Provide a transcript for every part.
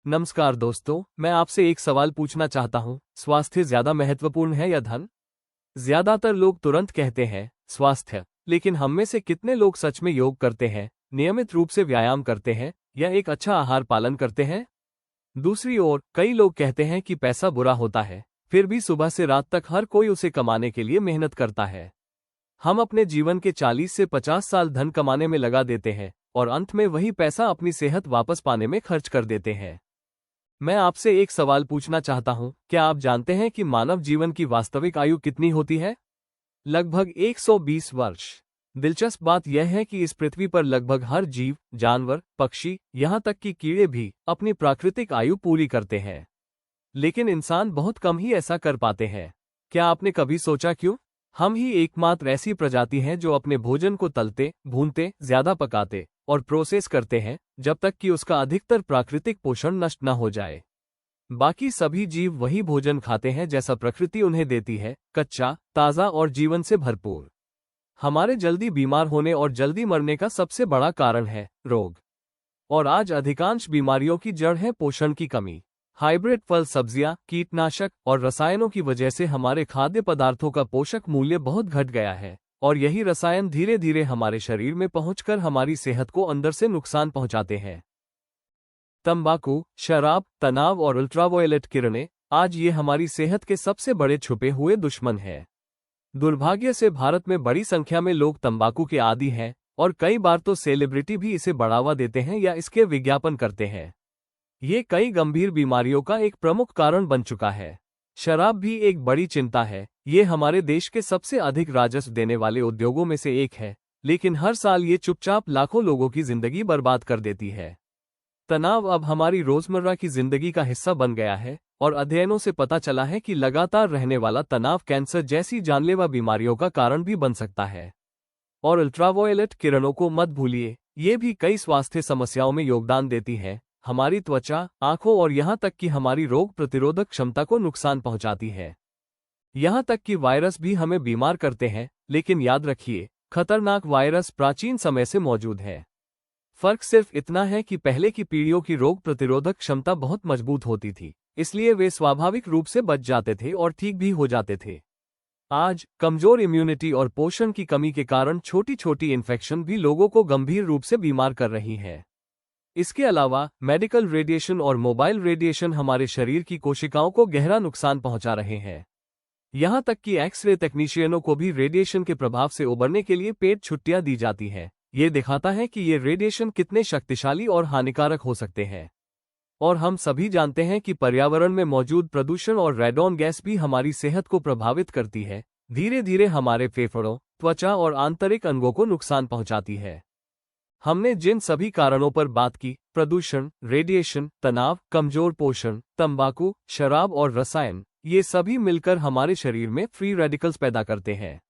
नमस्कार दोस्तों, मैं आपसे एक सवाल पूछना चाहता हूँ। स्वास्थ्य ज्यादा महत्वपूर्ण है या धन? ज्यादातर लोग तुरंत कहते हैं स्वास्थ्य, लेकिन हम में से कितने लोग सच में योग करते हैं, नियमित रूप से व्यायाम करते हैं या एक अच्छा आहार पालन करते हैं? दूसरी ओर कई लोग कहते हैं कि पैसा बुरा होता है, फिर भी सुबह से रात तक हर कोई उसे कमाने के लिए मेहनत करता है। हम अपने जीवन के 40 से 50 साल धन कमाने में लगा देते हैं और अंत में वही पैसा अपनी सेहत वापस पाने में खर्च कर देते हैं। मैं आपसे एक सवाल पूछना चाहता हूं, क्या आप जानते हैं कि मानव जीवन की वास्तविक आयु कितनी होती है? लगभग 120 वर्ष। दिलचस्प बात यह है कि इस पृथ्वी पर लगभग हर जीव, जानवर, पक्षी, यहां तक कि कीड़े भी अपनी प्राकृतिक आयु पूरी करते हैं। लेकिन इंसान बहुत कम ही ऐसा कर पाते हैं। क्या आपने कभी सोचा क्यों? हम ही एकमात्र ऐसी प्रजाति हैं जो अपने भोजन को तलते, भूनते, ज्यादा पकाते और प्रोसेस करते हैं जब तक कि उसका अधिकतर प्राकृतिक पोषण नष्ट न हो जाए। बाकी सभी जीव वही भोजन खाते हैं जैसा प्रकृति उन्हें देती है, कच्चा, ताज़ा और जीवन से भरपूर। हमारे जल्दी बीमार होने और जल्दी मरने का सबसे बड़ा कारण है रोग। और आज अधिकांश बीमारियों की जड़ है पोषण की कमी। हाइब्रिड फल, सब्जियां, कीटनाशक और रसायनों की वजह से हमारे खाद्य पदार्थों का पोषक मूल्य बहुत घट गया है और यही रसायन धीरे धीरे हमारे शरीर में पहुंचकर हमारी सेहत को अंदर से नुकसान पहुंचाते हैं। तंबाकू, शराब, तनाव और अल्ट्रावायलेट किरणें, आज ये हमारी सेहत के सबसे बड़े छुपे हुए दुश्मन हैं। दुर्भाग्य से भारत में बड़ी संख्या में लोग तंबाकू के आदी हैं और कई बार तो सेलिब्रिटी भी इसे बढ़ावा देते हैं या इसके विज्ञापन करते हैं। ये कई गंभीर बीमारियों का एक प्रमुख कारण बन चुका है। शराब भी एक बड़ी चिंता है। ये हमारे देश के सबसे अधिक राजस्व देने वाले उद्योगों में से एक है, लेकिन हर साल ये चुपचाप लाखों लोगों की जिंदगी बर्बाद कर देती है। तनाव अब हमारी रोजमर्रा की जिंदगी का हिस्सा बन गया है और अध्ययनों से पता चला है कि लगातार रहने वाला तनाव कैंसर जैसी जानलेवा बीमारियों का कारण भी बन सकता है। और अल्ट्रावायलेट किरणों को मत भूलिए, ये भी कई स्वास्थ्य समस्याओं में योगदान देती है। हमारी त्वचा, आंखों और यहां तक कि हमारी रोग प्रतिरोधक क्षमता को नुकसान पहुंचाती है। यहां तक कि वायरस भी हमें बीमार करते हैं, लेकिन याद रखिए, खतरनाक वायरस प्राचीन समय से मौजूद है। फर्क सिर्फ इतना है कि पहले की पीढ़ियों की रोग प्रतिरोधक क्षमता बहुत मजबूत होती थी, इसलिए वे स्वाभाविक रूप से बच जाते थे और ठीक भी हो जाते थे। आज कमजोर इम्यूनिटी और पोषण की कमी के कारण छोटी छोटी इन्फेक्शन भी लोगों को गंभीर रूप से बीमार कर रही है। इसके अलावा मेडिकल रेडिएशन और मोबाइल रेडिएशन हमारे शरीर की कोशिकाओं को गहरा नुकसान पहुंचा रहे हैं। यहां तक कि एक्स-रे तकनीशियनों को भी रेडिएशन के प्रभाव से उबरने के लिए पेड छुट्टियां दी जाती हैं। ये दिखाता है कि ये रेडिएशन कितने शक्तिशाली और हानिकारक हो सकते हैं। और हम सभी जानते हैं कि पर्यावरण में मौजूद प्रदूषण और रेडॉन गैस भी हमारी सेहत को प्रभावित करती है, धीरे धीरे हमारे फेफड़ों, त्वचा और आंतरिक अंगों को नुकसान पहुंचाती है। हमने जिन सभी कारणों पर बात की, प्रदूषण, रेडिएशन, तनाव, कमजोर पोषण, तंबाकू, शराब और रसायन, ये सभी मिलकर हमारे शरीर में फ्री रेडिकल्स पैदा करते हैं।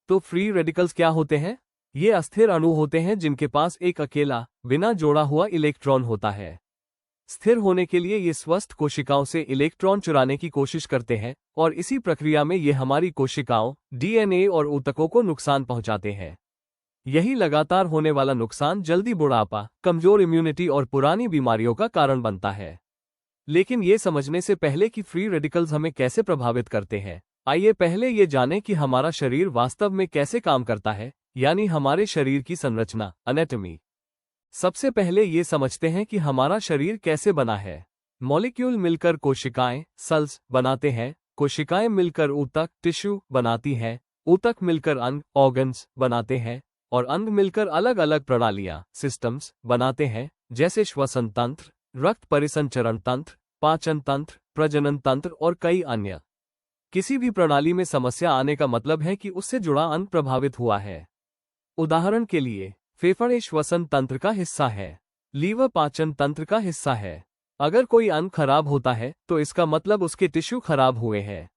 तो फ्री रेडिकल्स क्या होते हैं? ये अस्थिर अणु होते हैं जिनके पास एक अकेला, बिना जोड़ा हुआ इलेक्ट्रॉन होता है। स्थिर होने के लिए ये स्वस्थ कोशिकाओं से इलेक्ट्रॉन चुराने की कोशिश करते हैं और इसी प्रक्रिया में ये हमारी कोशिकाओं, डीएनए और ऊतकों को नुकसान पहुंचाते हैं। यही लगातार होने वाला नुकसान जल्दी बुढ़ापा, कमजोर इम्यूनिटी और पुरानी बीमारियों का कारण बनता है। लेकिन ये समझने से पहले कि फ्री रेडिकल्स हमें कैसे प्रभावित करते हैं, आइए पहले ये जानें कि हमारा शरीर वास्तव में कैसे काम करता है, यानी हमारे शरीर की संरचना, एनाटॉमी। सबसे पहले ये समझते हैं कि हमारा शरीर कैसे बना है। मॉलिक्यूल मिलकर कोशिकाएं, सेल्स बनाते हैं, कोशिकाएं मिलकर ऊतक, टिश्यू बनाती हैं, ऊतक मिलकर अंग, ऑर्गन्स बनाते हैं और अंग मिलकर अलग अलग प्रणालियां, सिस्टम्स बनाते हैं, जैसे श्वसन तंत्र, रक्त परिसंचरण तंत्र, पाचन तंत्र, प्रजनन तंत्र और कई अन्य। किसी भी प्रणाली में समस्या आने का मतलब है कि उससे जुड़ा अंग प्रभावित हुआ है। उदाहरण के लिए, फेफड़े श्वसन तंत्र का हिस्सा है, लीवर पाचन तंत्र का हिस्सा है। अगर कोई अंग खराब होता है तो इसका मतलब उसके टिश्यू खराब हुए हैं।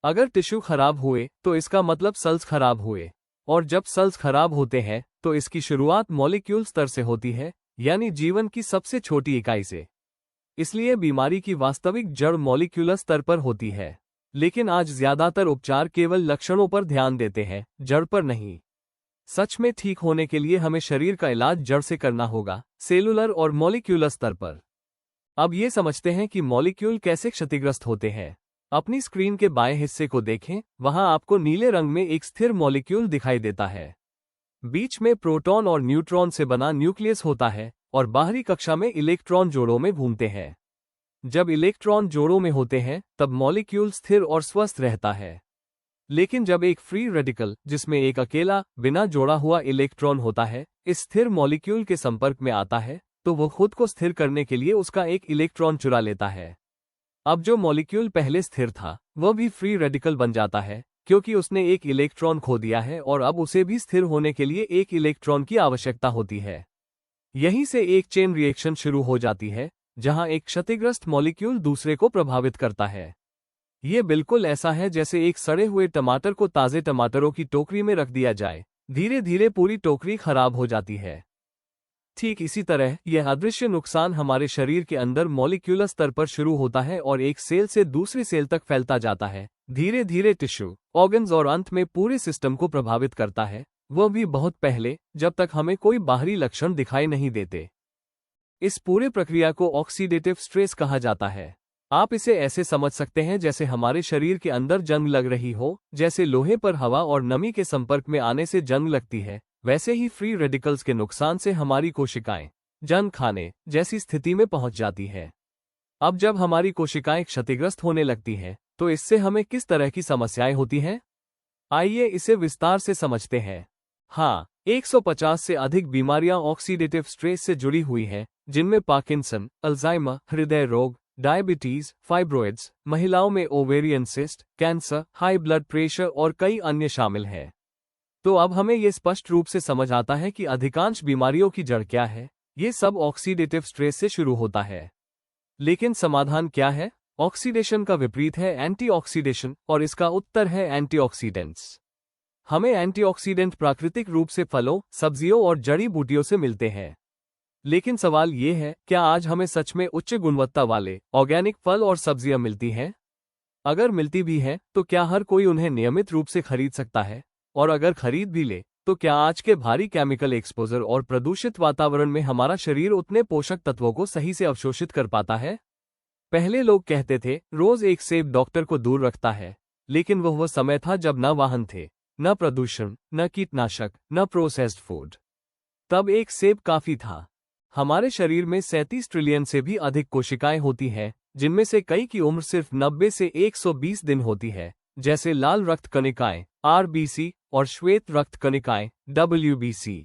अगर टिश्यू खराब हुए तो इसका मतलब सेल्स खराब हुए। और जब सेल्स खराब होते हैं तो इसकी शुरुआत मॉलिक्यूल स्तर से होती है, यानी जीवन की सबसे छोटी इकाई से। इसलिए बीमारी की वास्तविक जड़ मॉलिक्यूलर स्तर पर होती है। लेकिन आज ज्यादातर उपचार केवल लक्षणों पर ध्यान देते हैं, जड़ पर नहीं। सच में ठीक होने के लिए हमें शरीर का इलाज जड़ से करना होगा, सेलुलर और मॉलिक्यूलर स्तर पर। अब ये समझते हैं कि मॉलिक्यूल कैसे क्षतिग्रस्त होते हैं। अपनी स्क्रीन के बाएं हिस्से को देखें, वहां आपको नीले रंग में एक स्थिर मॉलिक्यूल दिखाई देता है। बीच में प्रोटॉन और न्यूट्रॉन से बना न्यूक्लियस होता है और बाहरी कक्षा में इलेक्ट्रॉन जोड़ों में घूमते हैं। जब इलेक्ट्रॉन जोड़ों में होते हैं तब मॉलिक्यूल स्थिर और स्वस्थ रहता है। लेकिन जब एक फ्री रेडिकल, जिसमें एक अकेला बिना जोड़ा हुआ इलेक्ट्रॉन होता है, इस स्थिर मॉलिक्यूल के संपर्क में आता है तो वो खुद को स्थिर करने के लिए उसका एक इलेक्ट्रॉन चुरा लेता है। अब जो मॉलिक्यूल पहले स्थिर था वह भी फ्री रेडिकल बन जाता है, क्योंकि उसने एक इलेक्ट्रॉन खो दिया है और अब उसे भी स्थिर होने के लिए एक इलेक्ट्रॉन की आवश्यकता होती है। यहीं से एक चेन रिएक्शन शुरू हो जाती है, जहां एक क्षतिग्रस्त मॉलिक्यूल दूसरे को प्रभावित करता है। ये बिल्कुल ऐसा है जैसे एक सड़े हुए टमाटर को ताजे टमाटरों की टोकरी में रख दिया जाए, धीरे धीरे पूरी टोकरी खराब हो जाती है। ठीक इसी तरह यह अदृश्य नुकसान हमारे शरीर के अंदर मॉलिक्यूलर स्तर पर शुरू होता है और एक सेल से दूसरी सेल तक फैलता जाता है, धीरे धीरे टिश्यू, ऑर्गन्स और अंत में पूरे सिस्टम को प्रभावित करता है, वह भी बहुत पहले, जब तक हमें कोई बाहरी लक्षण दिखाई नहीं देते। इस पूरे प्रक्रिया को ऑक्सीडेटिव स्ट्रेस कहा जाता है। आप इसे ऐसे समझ सकते हैं जैसे हमारे शरीर के अंदर जंग लग रही हो, जैसे लोहे पर हवा और नमी के संपर्क में आने से जंग लगती है, वैसे ही फ्री रेडिकल्स के नुकसान से हमारी कोशिकाएं जंग खाने जैसी स्थिति में पहुंच जाती है। अब जब हमारी कोशिकाएं क्षतिग्रस्त होने लगती हैं, तो इससे हमें किस तरह की समस्याएं होती हैं? आइए इसे विस्तार से समझते हैं। हाँ, 150 से अधिक बीमारियां ऑक्सीडेटिव स्ट्रेस से जुड़ी हुई हैं, जिनमें पार्किंसन, अल्जाइमर, हृदय रोग, डायबिटीज, फाइब्रोइड्स, महिलाओं में ovarian cyst, cancer, high blood pressure और कई अन्य शामिल हैं। तो अब हमें ये स्पष्ट रूप से समझ आता है कि अधिकांश बीमारियों की जड़ क्या है। ये सब ऑक्सीडेटिव स्ट्रेस से शुरू होता है। लेकिन समाधान क्या है? ऑक्सीडेशन का विपरीत है एंटीऑक्सीडेशन और इसका उत्तर है एंटीऑक्सीडेंट्स। हमें एंटीऑक्सीडेंट प्राकृतिक रूप से फलों, सब्जियों और जड़ी बूटियों से मिलते हैं। लेकिन सवाल ये है, क्या आज हमें सच में उच्च गुणवत्ता वाले ऑर्गेनिक फल और सब्जियां मिलती हैं? अगर मिलती भी हैं, तो क्या हर कोई उन्हें नियमित रूप से खरीद सकता है? और अगर खरीद भी ले, तो क्या आज के भारी केमिकल एक्सपोजर और प्रदूषित वातावरण में हमारा शरीर उतने पोषक तत्वों को सही से अवशोषित कर पाता है? पहले लोग कहते थे, रोज एक सेब डॉक्टर को दूर रखता है, लेकिन वह समय था जब न वाहन थे, न प्रदूषण, न कीटनाशक, न प्रोसेस्ड फूड। तब एक सेब काफी था। हमारे शरीर में 37 ट्रिलियन से भी अधिक कोशिकाएं होती हैं, जिनमें से कई की उम्र सिर्फ 90 से 120 दिन होती है, जैसे लाल रक्त कणिकाएं RBC और श्वेत रक्त कणिकाएं WBC।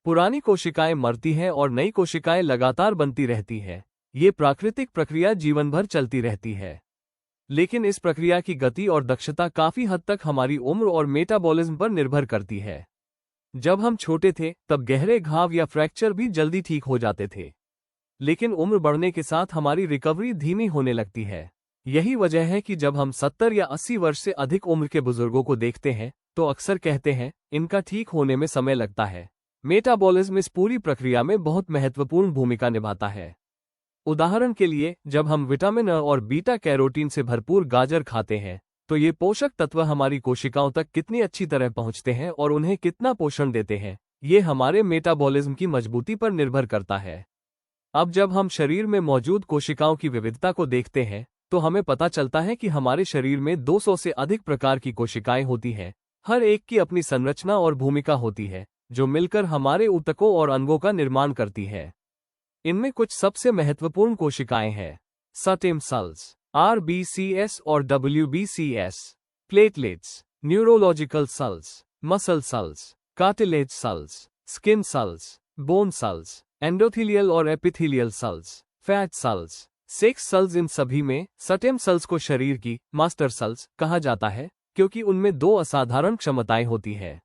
पुरानी कोशिकाएं मरती हैं और नई कोशिकाएं लगातार बनती रहती हैं। ये प्राकृतिक प्रक्रिया जीवन भर चलती रहती है। लेकिन इस प्रक्रिया की गति और दक्षता काफी हद तक हमारी उम्र और मेटाबॉलिज्म पर निर्भर करती है। जब हम छोटे थे तब गहरे घाव या फ्रैक्चर भी जल्दी ठीक हो जाते थे। लेकिन उम्र बढ़ने के साथ हमारी रिकवरी धीमी होने लगती है। यही वजह है कि जब हम 70 या 80 वर्ष से अधिक उम्र के बुजुर्गों को देखते हैं, तो अक्सर कहते हैं, इनका ठीक होने में समय लगता है। मेटाबॉलिज्म इस पूरी प्रक्रिया में बहुत महत्वपूर्ण भूमिका निभाता है। उदाहरण के लिए, जब हम विटामिन A और बीटा कैरोटीन से भरपूर गाजर खाते हैं, तो ये पोषक तत्व हमारी कोशिकाओं तक कितनी अच्छी तरह पहुंचते हैं और उन्हें कितना पोषण देते हैं, ये हमारे मेटाबॉलिज्म की मजबूती पर निर्भर करता है। अब जब हम शरीर में मौजूद कोशिकाओं की विविधता को देखते हैं, तो हमें पता चलता है कि हमारे शरीर में 200 से अधिक प्रकार की कोशिकाएं होती हैं। हर एक की अपनी संरचना और भूमिका होती है, जो मिलकर हमारे ऊतकों और अंगों का निर्माण करती है। इनमें कुछ सबसे महत्वपूर्ण कोशिकाएं हैं: स्टेम सेल्स, RBCS और WBCS, platelets, neurological cells, muscle cells, cartilage cells, skin cells, bone cells, endothelial और epithelial cells, fat cells, sex cells. इन सभी में स्टेम सेल्स को शरीर की मास्टर सेल्स कहा जाता है, क्योंकि उनमें 2 असाधारण क्षमताएं होती है।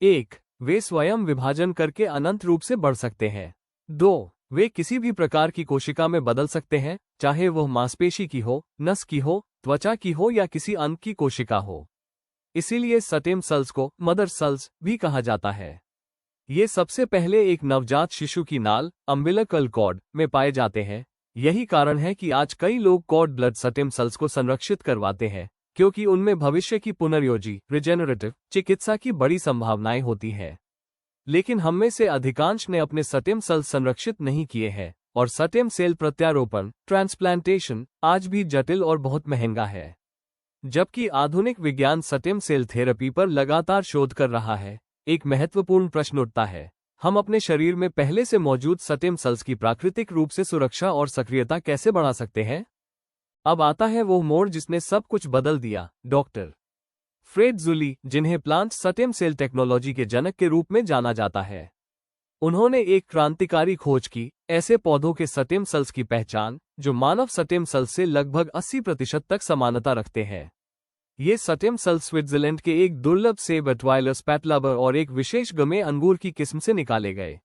1, वे स्वयं विभाजन करके अनंत रूप से बढ़ सकते हैं। 2, वे किसी भी प्रकार की कोशिका में बदल सकते हैं, चाहे वह मांसपेशी की हो, नस की हो, त्वचा की हो या किसी अंग की कोशिका हो। इसीलिए स्टेम सेल्स को मदर सेल्स भी कहा जाता है। ये सबसे पहले एक नवजात शिशु की नाल, अम्बिलिकल कॉर्ड, में पाए जाते हैं। यही कारण है कि आज कई लोग कॉर्ड ब्लड स्टेम सेल्स को संरक्षित करवाते हैं, क्योंकि उनमें भविष्य की पुनर्योजी रिजेनरेटिव चिकित्सा की बड़ी संभावनाएं होती हैं। लेकिन हम में से अधिकांश ने अपने स्टेम सेल्स संरक्षित नहीं किए हैं, और स्टेम सेल प्रत्यारोपण ट्रांसप्लांटेशन आज भी जटिल और बहुत महंगा है। जबकि आधुनिक विज्ञान स्टेम सेल थेरेपी पर लगातार शोध कर रहा है, एक महत्वपूर्ण प्रश्न उठता है, हम अपने शरीर में पहले से मौजूद स्टेम सेल्स की प्राकृतिक रूप से सुरक्षा और सक्रियता कैसे बढ़ा सकते हैं? अब आता है वो मोड़ जिसने सब कुछ बदल दिया। डॉक्टर फ्रेड जुली, जिन्हें प्लांट स्टेम सेल टेक्नोलॉजी के जनक के रूप में जाना जाता है, उन्होंने एक क्रांतिकारी खोज की, ऐसे पौधों के स्टेम सेल्स की पहचान जो मानव स्टेम सेल्स से लगभग 80% तक समानता रखते हैं। ये स्टेम सेल्स स्विट्जरलैंड के एक दुर्लभ सेब एटवाइलस पैटलाबर और एक विशेष गमे अंगूर की किस्म से निकाले गए।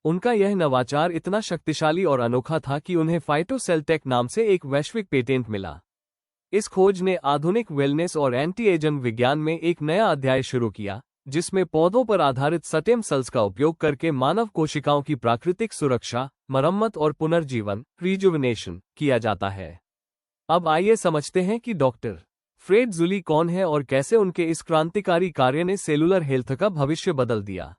उनका यह नवाचार इतना शक्तिशाली और अनोखा था कि उन्हें फाइटोसेल्टेक नाम से एक वैश्विक पेटेंट मिला। इस खोज ने आधुनिक वेलनेस और एंटी एजिंग विज्ञान में एक नया अध्याय शुरू किया, जिसमें पौधों पर आधारित स्टेम सेल्स का उपयोग करके मानव कोशिकाओं की प्राकृतिक सुरक्षा, मरम्मत और पुनर्जीवन रिजुविनेशन किया जाता है। अब आइए समझते हैं कि डॉक्टर फ्रेड जुली कौन है और कैसे उनके इस क्रांतिकारी कार्य ने सेलुलर हेल्थ का भविष्य बदल दिया।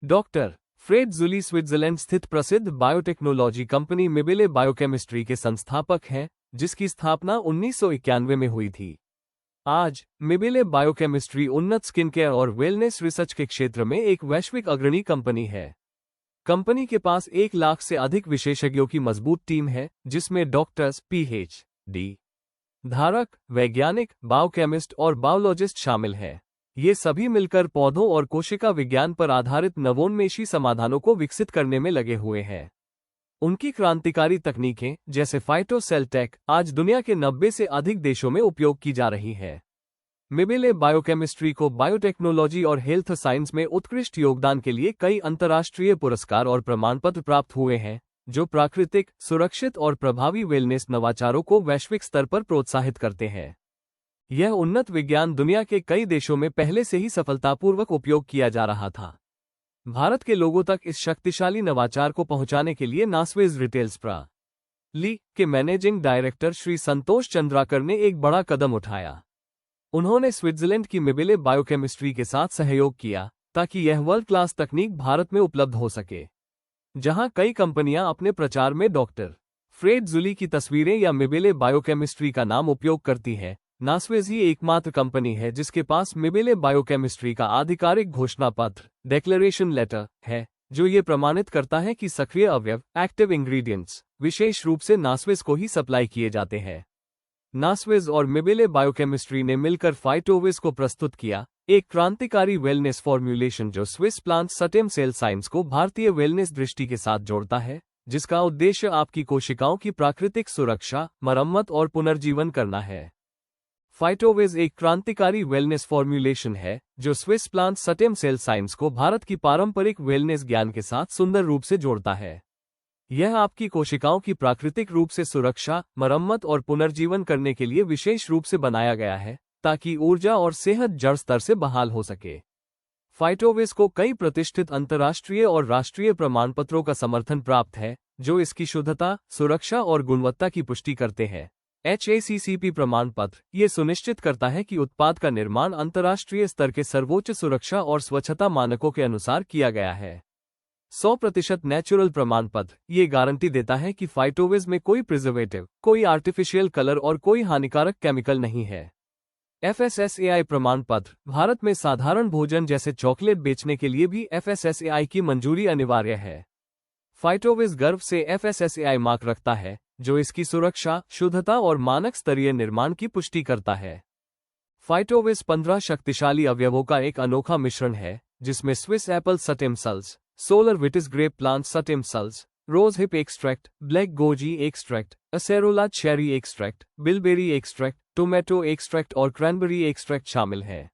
डॉक्टर फ्रेड जुली स्विट्जरलैंड स्थित प्रसिद्ध बायोटेक्नोलॉजी कंपनी मिबेले बायोकेमिस्ट्री के संस्थापक हैं, जिसकी स्थापना 1991 में हुई थी। आज मिबेले बायोकेमिस्ट्री उन्नत स्किन केयर और वेलनेस रिसर्च के क्षेत्र में एक वैश्विक अग्रणी कंपनी है। कंपनी के पास 1 लाख से अधिक विशेषज्ञों की मजबूत टीम है, जिसमें डॉक्टर्स, पीएचडी धारक, वैज्ञानिक, बायोकेमिस्ट और बायोलॉजिस्ट शामिल हैं। ये सभी मिलकर पौधों और कोशिका विज्ञान पर आधारित नवोन्मेषी समाधानों को विकसित करने में लगे हुए हैं। उनकी क्रांतिकारी तकनीकें जैसे फाइटोसेल्टेक आज दुनिया के 90 से अधिक देशों में उपयोग की जा रही है। मिबेले बायोकेमिस्ट्री को बायोटेक्नोलॉजी और हेल्थ साइंस में उत्कृष्ट योगदान के लिए कई अंतर्राष्ट्रीय पुरस्कार और प्रमाणपत्र प्राप्त हुए हैं, जो प्राकृतिक, सुरक्षित और प्रभावी वेलनेस नवाचारों को वैश्विक स्तर पर प्रोत्साहित करते हैं। यह उन्नत विज्ञान दुनिया के कई देशों में पहले से ही सफलतापूर्वक उपयोग किया जा रहा था। भारत के लोगों तक इस शक्तिशाली नवाचार को पहुंचाने के लिए नासवेज रिटेल्स प्रा.ली के मैनेजिंग डायरेक्टर श्री संतोष चंद्राकर ने एक बड़ा कदम उठाया। उन्होंने स्विट्जरलैंड की मिबेले बायोकेमिस्ट्री के साथ सहयोग किया ताकि यह वर्ल्ड क्लास तकनीक भारत में उपलब्ध हो सके। जहां कई कंपनियां अपने प्रचार में डॉक्टर फ्रेड जुली की तस्वीरें या मिबेले बायोकेमिस्ट्री का नाम उपयोग करती है, नासवेज ही एकमात्र कंपनी है जिसके पास मिबेले बायोकेमिस्ट्री का आधिकारिक घोषणा पत्र डेक्लेरेशन लेटर है, जो ये प्रमाणित करता है कि सक्रिय अवयव एक्टिव इंग्रेडिएंट्स विशेष रूप से नासवेज को ही सप्लाई किए जाते हैं। नासवेज और मिबेले बायोकेमिस्ट्री ने मिलकर फाइटोवेज को प्रस्तुत किया, एक क्रांतिकारी वेलनेस फॉर्म्यूलेशन जो Swiss plant stem cell science को भारतीय वेलनेस दृष्टि के साथ जोड़ता है, जिसका उद्देश्य आपकी कोशिकाओं की प्राकृतिक सुरक्षा, मरम्मत और पुनर्जीवन करना है। फाइटोवेज एक क्रांतिकारी वेलनेस फॉर्म्यूलेशन है जो Swiss plant stem cell science को भारत की पारंपरिक वेलनेस ज्ञान के साथ सुंदर रूप से जोड़ता है। यह आपकी कोशिकाओं की प्राकृतिक रूप से सुरक्षा, मरम्मत और पुनर्जीवन करने के लिए विशेष रूप से बनाया गया है, ताकि ऊर्जा और सेहत जड़ स्तर से बहाल हो सके। फाइटोवेज को कई प्रतिष्ठित अंतर्राष्ट्रीय और राष्ट्रीय प्रमाणपत्रों का समर्थन प्राप्त है, जो इसकी शुद्धता, सुरक्षा और गुणवत्ता की पुष्टि करते हैं। HACCP प्रमाण पत्र ये सुनिश्चित करता है कि उत्पाद का निर्माण अंतर्राष्ट्रीय स्तर के सर्वोच्च सुरक्षा और स्वच्छता मानकों के अनुसार किया गया है। 100% नेचुरल प्रमाण पत्र ये गारंटी देता है कि फाइटोवेज में कोई प्रिजर्वेटिव, कोई आर्टिफिशियल कलर और कोई हानिकारक केमिकल नहीं है। FSSAI प्रमाण पत्र भारत में साधारण भोजन जैसे चॉकलेट बेचने के लिए भी FSSAI की मंजूरी अनिवार्य है। फाइटोवेज गर्व से FSSAI मार्क रखता है, जो इसकी सुरक्षा, शुद्धता और मानक स्तरीय निर्माण की पुष्टि करता है। फाइटोवेज 15 शक्तिशाली अवयवों का एक अनोखा मिश्रण है, जिसमें Swiss apple stem cells, solar vitis grape plant stem cells, rose hip extract, black goji extract, acerola cherry extract, bilberry extract, tomato extract और क्रैनबेरी एक्सट्रैक्ट शामिल है।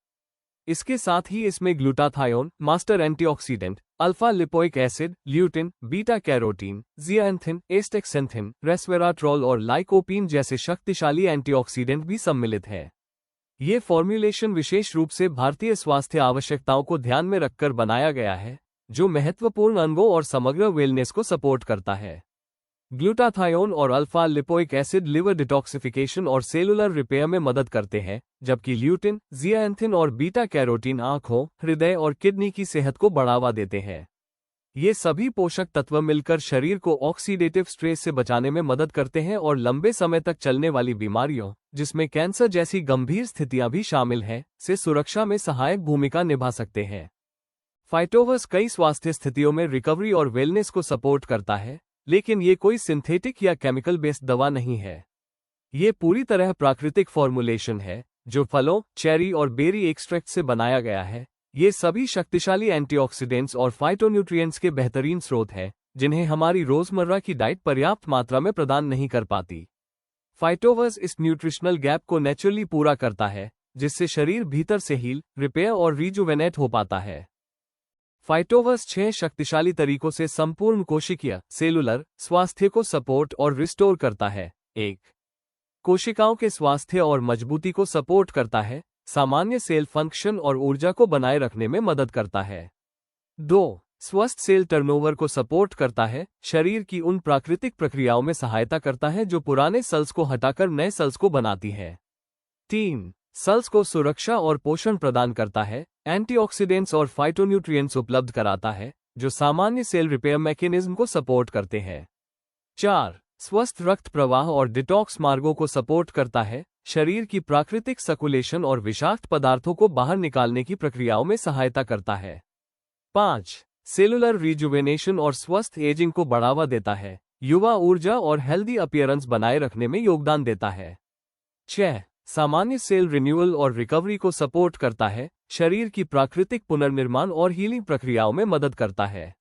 इसके साथ ही इसमें glutathione, master antioxidant, alpha lipoic acid, lutein, beta carotene, zeaxanthin, astaxanthin, resveratrol और lycopene जैसे शक्तिशाली एंटीऑक्सीडेंट भी सम्मिलित है। ये फॉर्म्यूलेशन विशेष रूप से भारतीय स्वास्थ्य आवश्यकताओं को ध्यान में रखकर बनाया गया है, जो महत्वपूर्ण अंगों और समग्र वेलनेस को सपोर्ट करता है। ग्लूटाथायोन और alpha lipoic acid liver detoxification और सेलुलर रिपेयर में मदद करते हैं, जबकि ल्यूटिन, जियाएंथिन और बीटा कैरोटीन आंखों, हृदय और किडनी की सेहत को बढ़ावा देते हैं। ये सभी पोषक तत्व मिलकर शरीर को ऑक्सीडेटिव स्ट्रेस से बचाने में मदद करते हैं और लंबे समय तक चलने वाली बीमारियों, जिसमें कैंसर जैसी गंभीर स्थितियां भी शामिल हैं, से सुरक्षा में सहायक भूमिका निभा सकते हैं। फाइटोवर्स कई स्वास्थ्य स्थितियों में रिकवरी और वेलनेस को सपोर्ट करता है, लेकिन ये कोई सिंथेटिक या केमिकल बेस्ड दवा नहीं है। ये पूरी तरह प्राकृतिक फॉर्मुलेशन है जो फलों, चेरी और बेरी एक्सट्रैक्ट से बनाया गया है। ये सभी शक्तिशाली एंटीऑक्सीडेंट्स और फाइटोन्यूट्रिएंट्स के बेहतरीन स्रोत हैं, जिन्हें हमारी रोजमर्रा की डाइट पर्याप्त मात्रा में प्रदान नहीं कर पाती। फाइटोवर्स इस न्यूट्रिशनल गैप को नेचुरली पूरा करता है, जिससे शरीर भीतर से हील, रिपेयर और रिजुवेनेट हो पाता है। फाइटोवर्स 6 शक्तिशाली तरीकों से संपूर्ण कोशिकीय सेलुलर स्वास्थ्य को सपोर्ट और रिस्टोर करता है। 1. कोशिकाओं के स्वास्थ्य और मजबूती को सपोर्ट करता है, सामान्य सेल फंक्शन और ऊर्जा को बनाए रखने में मदद करता है। 2. स्वस्थ सेल टर्नओवर को सपोर्ट करता है, शरीर की उन प्राकृतिक प्रक्रियाओं में सहायता करता है जो पुराने सेल्स को हटाकर नए सेल्स को बनाती है। 3. सेल्स को सुरक्षा और पोषण प्रदान करता है, एंटीऑक्सीडेंट्स और फाइटोन्यूट्रिएंट्स उपलब्ध कराता है, जो सामान्य सेल रिपेयर मैकेनिज्म को सपोर्ट करते हैं। 4. स्वस्थ रक्त प्रवाह और डिटॉक्स मार्गों को सपोर्ट करता है, शरीर की प्राकृतिक सर्कुलेशन और विषाक्त पदार्थों को बाहर निकालने की प्रक्रियाओं में सहायता करता है। 5. सेलुलर रिजुवेनेशन और स्वस्थ एजिंग को बढ़ावा देता है, युवा ऊर्जा और हेल्दी अपीयरेंस बनाए रखने में योगदान देता है। 6. सामान्य सेल रिन्यूअल और रिकवरी को सपोर्ट करता है, शरीर की प्राकृतिक पुनर्निर्माण और हीलिंग प्रक्रियाओं में मदद करता है।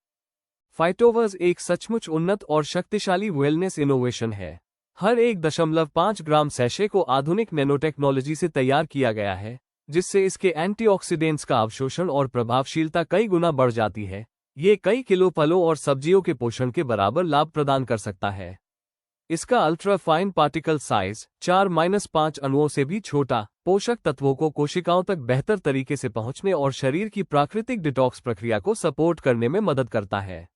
फाइटोवर्स एक सचमुच उन्नत और शक्तिशाली वेलनेस इनोवेशन है। हर 1.5 ग्राम सैशे को आधुनिक नैनोटेक्नोलॉजी से तैयार किया गया है, जिससे इसके एंटीऑक्सीडेंट्स का अवशोषण और प्रभावशीलता कई गुना बढ़ जाती है। ये कई किलो फलों और सब्जियों के पोषण के बराबर लाभ प्रदान कर सकता है। इसका अल्ट्रा फाइन पार्टिकल साइज 4-5 अणुओं से भी छोटा पोषक तत्वों को कोशिकाओं तक बेहतर तरीके से पहुंचने और शरीर की प्राकृतिक डिटॉक्स प्रक्रिया को सपोर्ट करने में मदद करता है।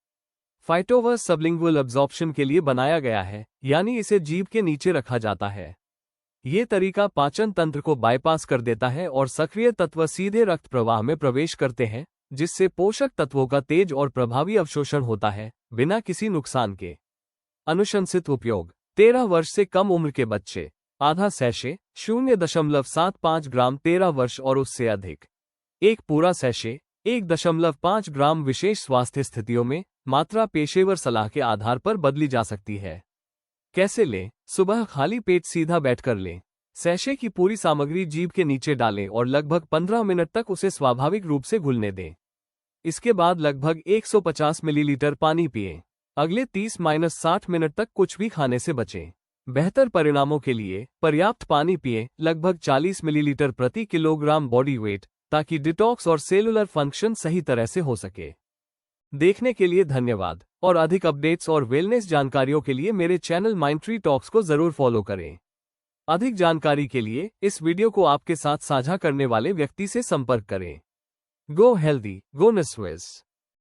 फाइटोवर्स सबलिंगुअल अब्जॉर्प्शन के लिए बनाया गया है, यानी इसे जीभ के नीचे रखा जाता है। ये तरीका पाचन तंत्र को बाईपास कर देता है और सक्रिय तत्व सीधे रक्त प्रवाह में प्रवेश करते हैं, जिससे पोषक तत्वों का तेज और प्रभावी अवशोषण होता है, बिना किसी नुकसान के। अनुशंसित उपयोग 13 वर्ष से कम उम्र के बच्चे, आधा सैशे 0.75 ग्राम 13 वर्ष और उससे अधिक। एक पूरा सैशे 1.5 ग्राम विशेष स्वास्थ्य स्थितियों में मात्रा पेशेवर सलाह के आधार पर बदली जा सकती है। कैसे लें? सुबह खाली पेट सीधा बैठकर लें। सैशे की पूरी सामग्री जीभ के नीचे डालें और लगभग 15 मिनट तक उसे स्वाभाविक रूप से घुलने दें। इसके बाद लगभग 150 मिलीलीटर पानी पिएं। अगले 30-60 मिनट तक कुछ भी खाने से बचें। बेहतर परिणामों के लिए पर्याप्त पानी पिएं, लगभग 40 मिलीलीटर प्रति किलोग्राम बॉडी वेट, ताकि डिटॉक्स और सेलुलर फंक्शन सही तरह से हो सके। देखने के लिए धन्यवाद और अधिक अपडेट्स और वेलनेस जानकारियों के लिए मेरे चैनल माइंडट्री टॉक्स को जरूर फॉलो करें। अधिक जानकारी के लिए इस वीडियो को आपके साथ साझा करने वाले व्यक्ति से संपर्क करें। गो हेल्दी, गो निस्वेस।